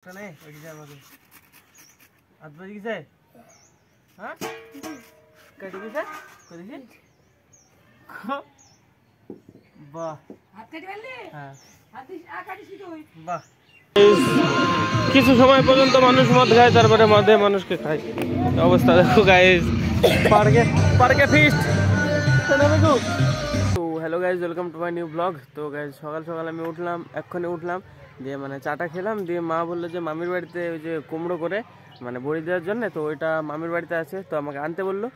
नहीं आज बज गई हाँ कट गई कर वाह বাহ কিছু সময় পর্যন্ত মানুষ মদ খায় তারপরে মদে মানুষকে খায় অবস্থা দেখো গাইস পার্কে ফিস্ট তো hello guys welcome to my new blog. তো গাইস সকাল সকাল আমি এক্ষুনি উঠলাম দিয়ে মানে চাটা খেলাম দিয়ে মা বললো যে মামির বাড়িতে ওই যে কুমড়ো করে মানে বড়ি দেওয়ার জন্য, তো ওইটা মামির বাড়িতে আছে তো আমাকে আনতে বললো,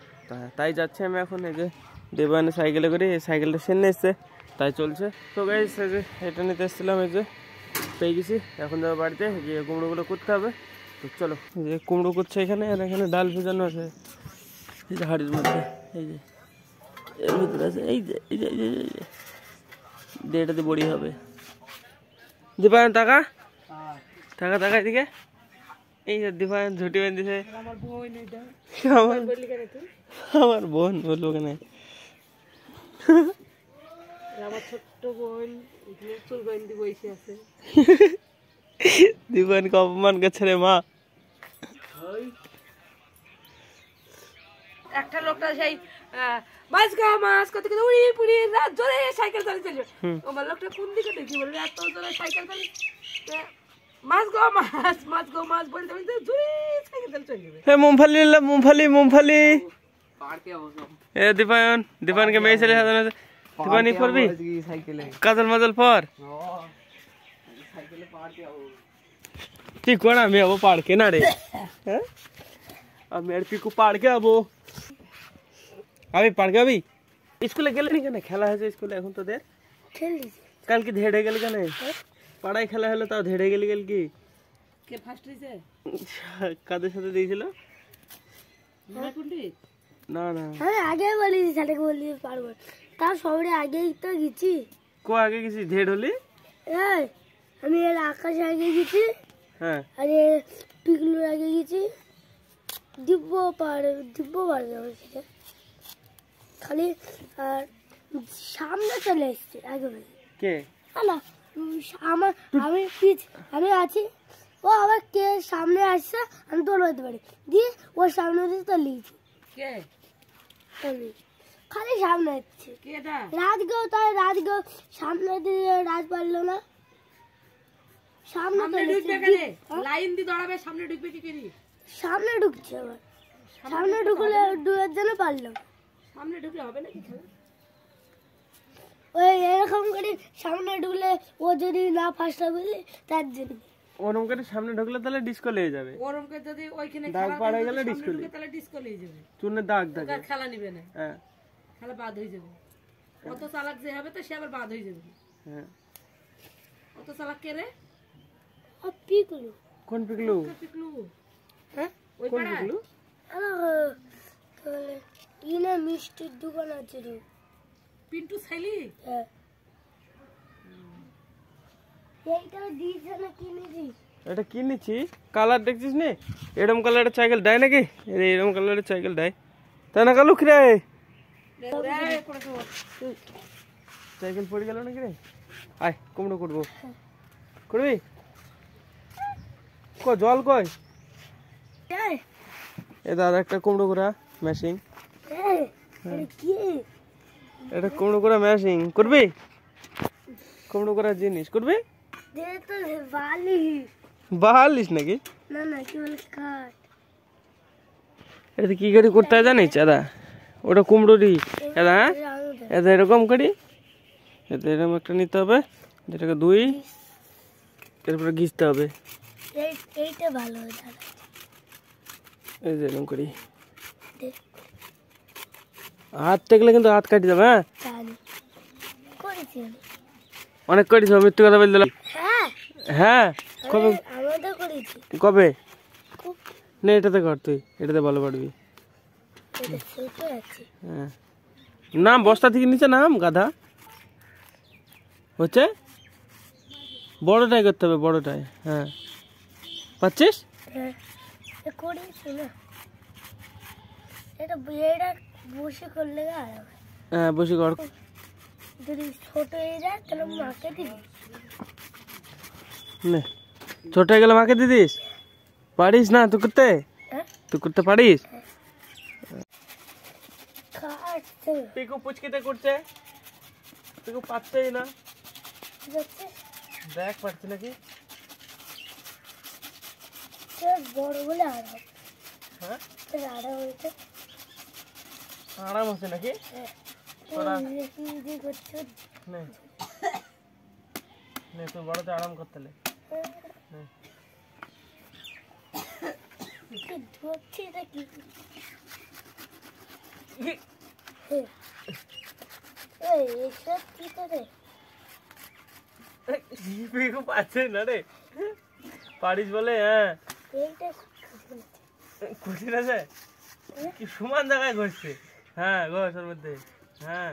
তাই যাচ্ছে আমি এখন। এই যে দেবায়নে সাইকেলে করে এই সাইকেলটা সেনে এসছে তাই চলছে। তো গাইস এই যে এটা নিতে এসেছিলাম, এই যে পেয়ে গেছি, এখন যাবো বাড়িতে গিয়ে কুমড়োগুলো করতে হবে। তো চলো এই যে কুমড়ো করছে এখানে, আর এখানে ডাল ভেজানো আছে এই যে হাড়ির মধ্যে, এই যে এর ভিতরে আছে এই যে এই যে এই যে এই যে এটাতে বড়ি হবে। দীপায়ন টাকা টাকা টাকা এদিকে, এই যে দীপায়ন ঝুটি বেঁধেছে। আমার বোন বলবো কেন, আমার ছোট্ট বোন চুল বেঁধে বসে আছে। দীপায়নকে অপমান করছে রে মা। একটা লোকটা সেই মাছ খাওয়া মাছ করতে করতে উড়ি পুড়ি রাত জোরে সাইকেল চালিয়ে চলবে। আমার লোকটা কোন দিকে দেখি বলে এত জোরে সাইকেল চালিয়ে মাছ গো মাছ বলতে বলতে জোরে সাইকেল চালিয়ে চলে যাবে। হ্যাঁ মুমফালি এ দীপায়নকে মেয়ে ছেলে সাজানো আছে। দীপায়ন পড়বি কাজল মাজল পর কি কর, আমি যাবো পার্কে না রে, হ্যাঁ আমি আর পিকু পার্কে যাবো। আমি পার্কে যাবি? স্কুলে গেলে নি কেন? খেলা হয়েছে স্কুলে এখন তোদের? কালকে ধেড়ে গেল কেন? পাড়ায় খেলা হলো তাও ধেড়ে গেলি কি? কে ফার্স্ট হইছে? কাদের সাথে দিয়েছিল? না না আমি আগে বলিছি ছেলেকে বলি পারবো, তার সবরে আগেই তো গেছি। কো আগে গেছি? ধেড় হলি? আমি এর আকাশ আগে গেছি, হ্যাঁ আর পিকলুর আগে গেছি, দিব্য পারে খালি আর সামনে চলে এসছে আগে কে না আমি আছি, ও আবার কে সামনে আসছে আমি দৌড়াতে পারি দিয়ে ওর সামনে দিয়ে তো লিখছি খালি সামনে আসছে রাজকেও তাই রাজকেও সামনে দিয়ে রাজ পারলো না, সামনে লাইন দিয়ে দৌড়াবে সামনে ঢুকবে কি করি? সামনে ঢুকছে আবার সামনে ঢুকলে ডুয়ের জন্য পারলাম, সামনে ঢুকলে হবে নাকি খেলা? ওই এরকম করে সামনে ঢুকলে ও যদি না ফার্স্ট হবে তার জন্য ওরম করে সামনে ঢুকলে তাহলে ডিস্কো লেগে যাবে। ওরম করে যদি ওইখানে দাগ পাড়ে গেলে ডিস্কো লেগে তাহলে ডিস্কো লেগে যাবে, চুনের দাগ থাকে, আর খেলা নিবে না। হ্যাঁ খেলা বাদ হয়ে যাবে। অত চালাক যে হবে তো সে আবার বাদ হয়ে যাবে। হ্যাঁ অত চালাক কে রে? পিকলু। কোন পিকলু? পিকলু হ্যাঁ ওই কোন পিকলু? তাহলে ইনা মিষ্টির দোকান আছে রে পিন্টু ছাইলি। হ্যাঁ এইটা দিছ না কিনেছি, এটা কিনেছি। কালার দেখছিস নে এরকম কালারের সাইকেল দেয় নাকি? এরকম কালারের সাইকেল দেয় তাই না? কালু রে সাইকেল পড়ে গেল নাকি রে? আয় কুমড়ো করবো, করবি? জল কই? এ দাদা একটা কুমড়ো করা মেশিন, এটা কুমড়ো করা মেশিন করবি? কুমড়ো করা জিনিস করবি? বাহালিস নাকি? এটা কি করে করতে হয় জানিস? দাদা ওটা কুমড়োরই দাদা, হ্যাঁ এটা এরকম করি, এতে এরকম একটা নিতে হবে, যেটাকে দুই এরপরে ঘিচতে হবে, এইটা ভালো এই যে এরকম করি। হাত টেকলে কিন্তু হাত কাটি যাবে। হ্যাঁ অনেক করিস, মৃত্যু কথা বলে দিলাম। হ্যাঁ কবে কবে না? এটাতে কর, তুই এটাতে ভালো পারবি। হ্যাঁ নাম বস্তা থেকে নিচে নাম গাধা হচ্ছে, বড়টাই করতে হবে, বড়টাই। হ্যাঁ পাচ্ছিস? হ্যাঁ বসে কর, যদি ছোট হয়ে যায় তাহলে মাকে দিবি। ছোট হয়ে গেলে মাকে দিদিস? পারিস না তুই করতে? তুই করতে পারিস? পিকু পুচকিতে করছে, পিকু পাচ্ছেই না। দেখ পাচ্ছি নাকি বড় বলে আর হ্যাঁ হয়েছে আরাম হচ্ছে নাকি? তুই বড়তে আরাম করতে পাচ্ছে না রে, পারিস বলে? হ্যাঁ খুশি না যায় কি সমান জায়গায় ঘষছে। হ্যাঁ ঘষের মধ্যে। হ্যাঁ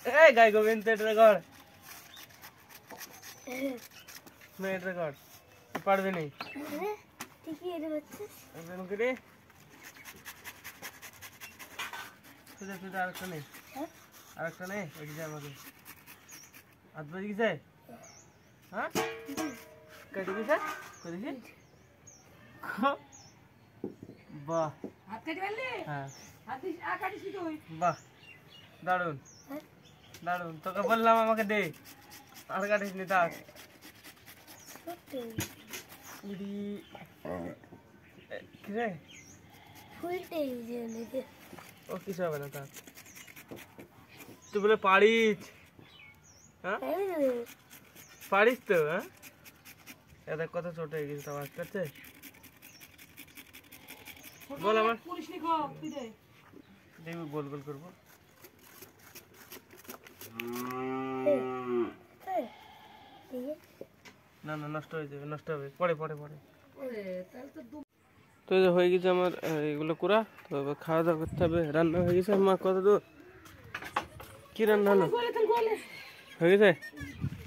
এই গাই গোবিন্দ এটা কর, এটা কর, পারবি নি আরেকটা নেই, আরেকটা নেই আমাকে হাত বাজি গেছে। হ্যাঁ কেটে গেছে দেখি। বাহ বাহ দারুন দারুন, তোকে বললাম আমাকে দে, আর কাটিস নি। থাক ও কিছু হবে না, থাক। তুই বলে পারিস? হ্যাঁ পারিস তো? হ্যাঁ এদের কথা ছোট হয়ে গেছে, আওয়াজ করছে। বল আমার দেখবি, গোল গোল করবো। না না নষ্ট হয়ে যাবে, নষ্ট হবে, পরে পরে পরে। তো হয়ে গেছে আমার এগুলো করা, তো খাওয়া দাওয়া করতে হবে। রান্না হয়ে গেছে। মা কত দূর কি রান্না হলো? হয়ে গেছে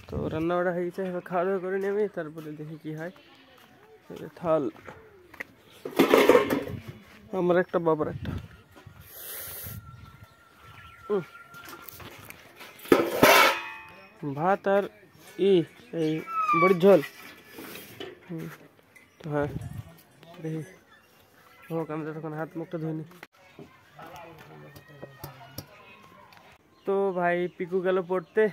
তো, রান্না বাড়া হয়ে গেছে। এবার খাওয়া দাওয়া করে নেবে, তারপরে দেখি কি হয়। থাল আমার একটা, বাবার একটা। ভাত আর এই বড়ির ঝোল। তো হ্যাঁ দেখি হোক, আমি তখন হাত মুখটা ধুইনি। তো ভাই পিকু গেল পড়তে,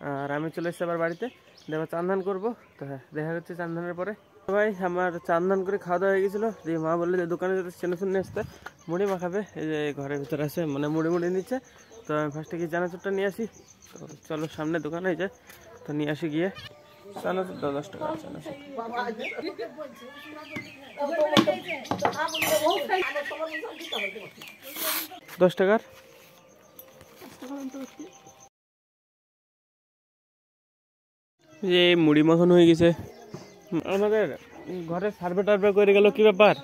আর আমি চলে এসেছি আবার বাড়িতে। দেখো চান্দান করবো। তো হ্যাঁ দেখা হচ্ছে চান্দানের পরে। ভাই আমার চান্দান করে খাওয়া দাওয়া হয়ে গেছিলো। দিয়ে মা বললো যে দোকানে যেতে চেনা শুনে আসতে মুড়ি মাখাবে। এই যে ঘরের ভিতরে আছে, মানে মুড়ি নিচ্ছে। তো আমি ফার্স্টে গিয়ে চানাচুরটা নিয়ে আসি। তো চলো সামনে দোকানে এই যে, তো নিয়ে আসি গিয়ে। চানাচুর 10 টাকা চানাচুর। 10 টাকার। যে মুড়ি মাখন হয়ে গেছে। আমাদের ঘরে সার্ভে টার্ভে করে গেল, কি ব্যাপার?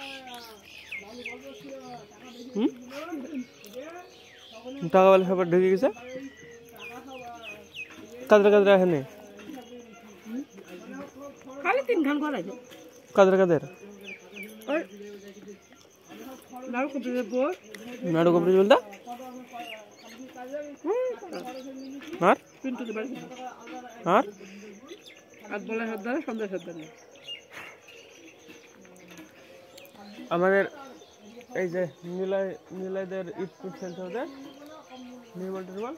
টাকা বলে সবার ঢুকে গেছে। কাদের কাদের এখানে কাদের কাদের নাড়ু কপড়ি বলতে আর আর আমাদের এই যে নিলাইদের ইট ফুট ফেলতে হতে নির্মল টির্মল।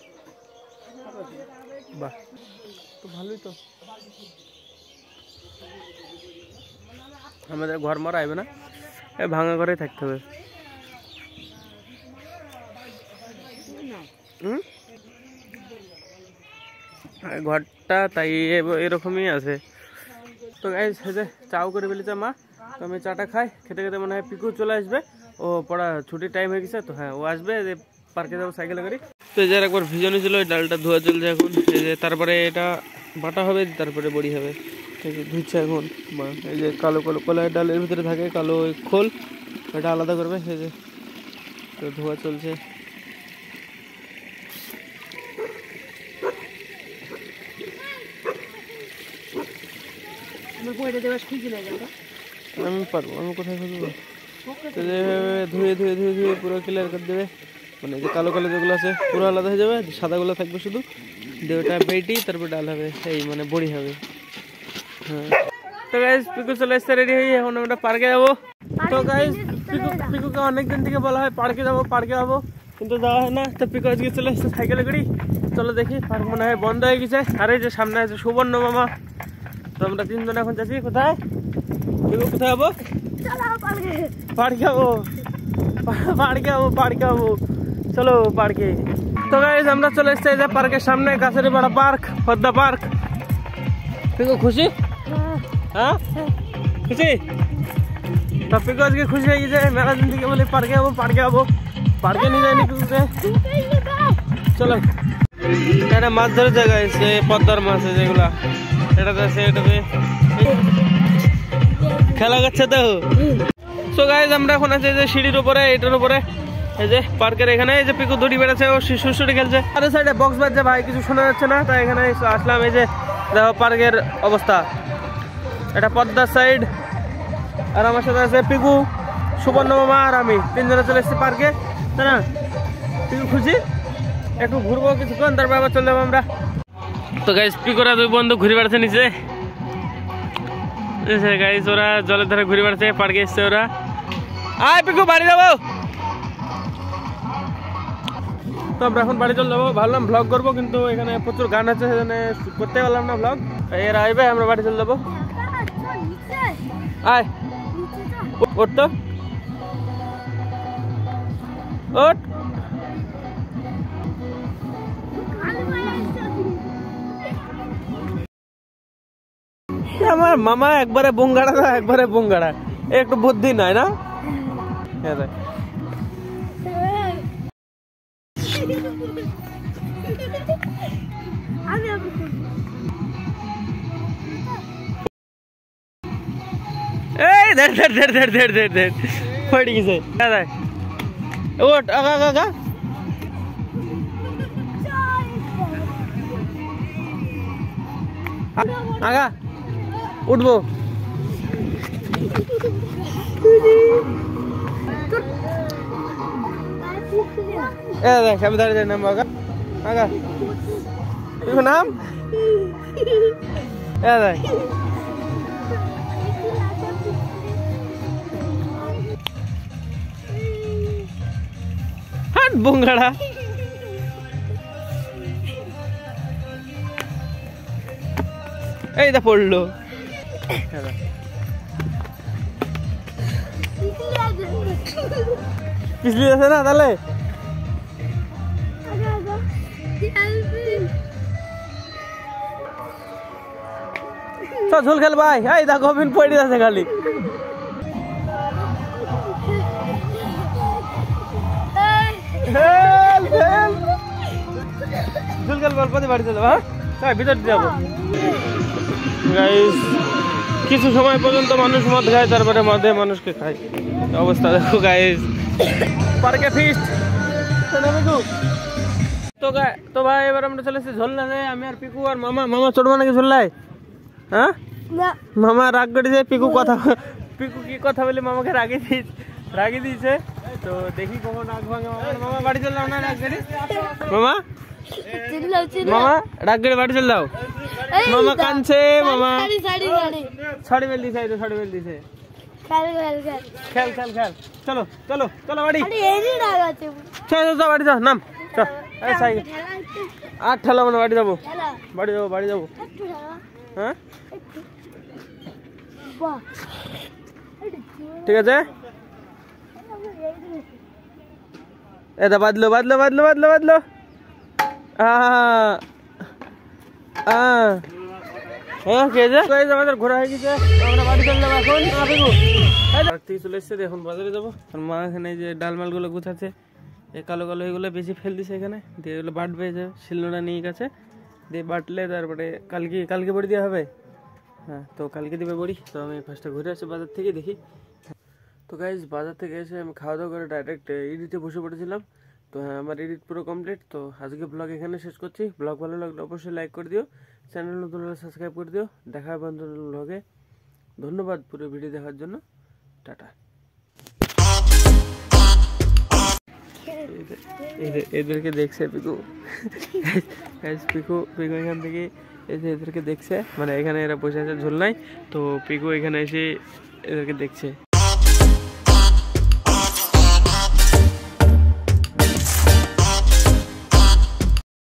বাহ তো ভালোই তো। আমাদের ঘর মারা আইবে না, ভাঙা ঘরে থাকতে হবে। ঘরটা তাই এরকমই আছে। তো গাইস চাও করে ফেলেছে মা। তো আমি চাটা খাই, খেতে খেতে মনে হয় পিকু চলে আসবে। ও পড়া ছুটির টাইম হয়ে গেছে। তো হ্যাঁ ও আসবে, পার্কে যাবো সাইকেলে করে। তো এই যে একবার ভিজানো ছিল, ওই ডালটা ধোয়া চলছে এখন। এই যে তারপরে এটা বাটা হবে, তারপরে বড়ি হবে। ধুচ্ছে এখন মা। এই যে কালো কালো কলাই ডালের ভিতরে থাকে কালো খোল, এটা আলাদা করবে। এই যে তো ধোয়া চলছে। আমি পারবো, আমি কোথায় খুঁজবো? ধুয়ে ধুয়ে ধুয়ে ধুয়ে পুরো ক্লিয়ার করে দেবে। মানে যে কালো কালো যেগুলো আছে পুরো আলাদা হয়ে যাবে, সাদাগুলো থাকবে শুধু। দিয়ে ওটা বেটি তারপর ডাল হবে, এই মানে বড়ি হবে। তো গাইস পিকু চলে এসছে রেডি হয়ে, এখন আমরা পার্কে যাবো। তো গাইস পিকুকে অনেকদিন থেকে বলা হয় পার্কে যাবো কিন্তু যাওয়া হয় না। তো পিকু আজকে চলে এসছে সাইকেলে করে। চলো দেখি, পার্ক মনে হয় বন্ধ হয়ে গেছে। আর এই যে সামনে আছে সুবর্ণ মামা। তো আমরা তিনজন এখন যাচ্ছি কোথায়? পিকু কোথায় যাবো? পার্কে যাবো। চলো পার্কে। তো গাইস আমরা চলে এসেছি এই যে পার্কের সামনে, গাছের বড় পার্ক, পদ্মা পার্ক। পিকু খুশি? হ্যাঁ খুশি? তো পিকু আজকে খুশি হয়ে গেছে। মেলা দিন থেকে বলি পার্কে যাবো। পার্কে নিয়ে যায়নি পিকুকে। চলো, এটা মাছ ধরে জায়গায় পদ্মার মাছ যেগুলা, এটাতে খেলা করছে তো। সো গাইস আমরা এখন আছি যে সিঁড়ির উপরে, এটার উপরে এই যে পার্কের এখানে। এই যে পিকু দড়ি বেড়েছে, ও সুড়সুড়ি খেলছে। আর সাইডে বক্স বাজছে ভাই, কিছু শোনা যাচ্ছে না। তাই এখানে আসলাম। এই যে দেখো পার্কের অবস্থা, এটা পদ্মার সাইড। আর আমার সাথে আছে পিকু, সুবর্ণ মামা আর আমি, তিনজনে চলে এসেছি পার্কে, তাই না? পিকু খুশি? একটু ঘুরবো কিছুক্ষণ, তারপর আবার চলে যাবো আমরা। তো গাইস পিকুরা দুই বন্ধু ঘুরে বেড়াচ্ছে নিচে। গাইস ওরা জলের ধারে ঘুরে বেড়াচ্ছে, পার্কে এসছে ওরা। আয় পিকু বাড়ি যাবো। তো আমরা এখন বাড়ি চলে যাবো। ভাবলাম ভ্লগ করবো, কিন্তু এখানে প্রচুর গান আছে, সেখানে করতে পারলাম না ভ্লগ। এর আইবে আমরা বাড়ি চলে যাবো। আয় ওঠ তো, ওঠ। আমার মামা একবারে বঙ্গাড়া, একটু বুদ্ধি নাই না। এই ধর পড়ে গেছে। ওঠ, আগা উঠবো। আমি দাঁড়িয়ে নাম আগা নাম হাট বঙ্গাড়া। এই দা পড়লো। পিছলি আছে না তাহলে? ঝোল খেল ভাই। এই দেখো বিন পড়ে আছে খালি। ঝোল খেল বল, পথে বাড়ি চলে যাবো। হ্যাঁ ভিতর যাবো। গাইস কিছু সময় পর্যন্ত মানুষ মদ খায়, তারপরে মদে মানুষকে খায়। অবস্থা দেখো গাইস। পার্কে ফিস্ট। তো ভাই এবার আমরা চলে এসেছি ঝোলনাতে। আমি আর পিকু আর মামা চড়বো নাকি ঝোলনায়? হ্যাঁ মামা রাগ করেছে। পিকু কি কথা বলে মামাকে রাগি দিয়েছে। তো দেখি কখন রাগ ভাঙে। মামা বাড়ি চলে যাও না রাগ করে। মামা রাগ করে বাড়ি চলে যাও। মামা কানছে। মামা শাড়ি বেল দিছে, খেল। চলো বাড়ি। চল বাড়ি যাও, নাম চল। আর ঠেলা মানে বাড়ি যাবো। হ্যাঁ ঠিক আছে। এটা বাদলো। আমাদের ঘোরা হয়ে গেছে, আমরা বাড়ি চলে যাবো এখন। থেকে চলে এসছে, এখন বাজারে যাবো। আর মা এখানে যে ডালমাল গুলো গুছাচ্ছে, এই কালো এগুলো বেশি ফেল দিছে এখানে দিয়ে। এগুলো বাটবে, যে শিলনোড়া নিয়ে গেছে, দিয়ে বাটলে তারপরে কালকে বড়ি দেওয়া হবে। হ্যাঁ তো কালকে দিবে বড়ি। তো আমি ফার্স্টে ঘুরে আসি বাজার থেকে, দেখি। তো গাইজ বাজার থেকে এসে আমি খাওয়া দাওয়া করে ডাইরেক্ট এডিটে বসে পড়েছিলাম। তো হ্যাঁ আমার এডিট পুরো কমপ্লিট। তো আজকে ব্লগ এখানে শেষ করছি। ব্লগ ভালো লাগলে অবশ্যই লাইক করে দিও, চ্যানেল নতুন হলে সাবস্ক্রাইব করে দিও। দেখা হবে নতুন ব্লগে। ধন্যবাদ পুরো ভিডিও দেখার জন্য। টাটা। এদেরকে দেখছে পিকু। পিকু এখান থেকে এই যে এদেরকে দেখছে, মানে এখানে এরা বসে আছে ঝুলনায়, তো পিকু এখানে এসে এদেরকে দেখছে।